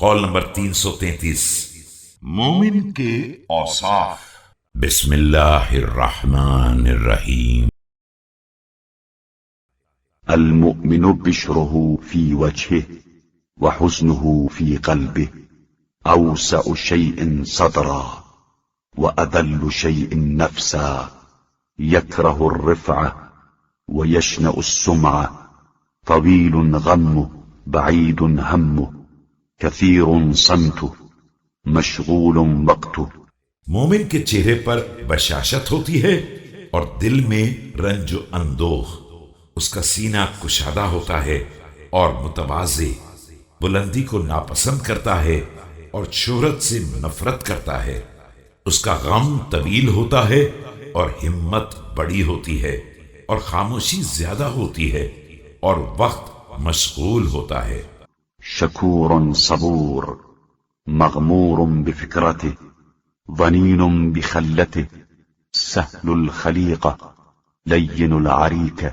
قول نمبر 333۔ مومن کے اوصاف۔ بسم اللہ الرحمن الرحیم۔ المؤمن بشره في وجهه وحزنه في قلبه، أوسع شيء صدرا وأذل شيء نفسا، يكره الرفعة ويشنأ السمعة، طويل غمه بعيد همه، كثير صمته مشغول وقته۔ مومن کے چہرے پر بشاشت ہوتی ہے اور دل میں رنج و اندوہ، اس کا سینہ کشادہ ہوتا ہے اور متواضع، بلندی کو ناپسند کرتا ہے اور شہرت سے نفرت کرتا ہے، اس کا غم طویل ہوتا ہے اور ہمت بڑی ہوتی ہے اور خاموشی زیادہ ہوتی ہے اور وقت مشغول ہوتا ہے۔ شكور صبور مغمور بفكرته، ظنين بخلته، سهل الخليقة لين العريكة،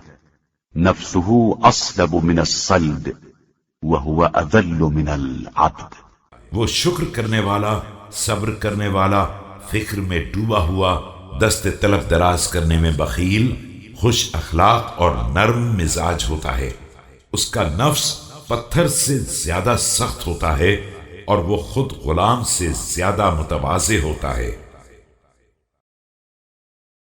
نفسه أصلب من الصلب وهو أذل من العبد۔ وہ شکر کرنے والا، صبر کرنے والا، فکر میں ڈوبا ہوا، دست طلب دراز کرنے میں بخیل، خوش اخلاق اور نرم مزاج ہوتا ہے، اس کا نفس پتھر سے زیادہ سخت ہوتا ہے اور وہ خود غلام سے زیادہ متواضع ہوتا ہے۔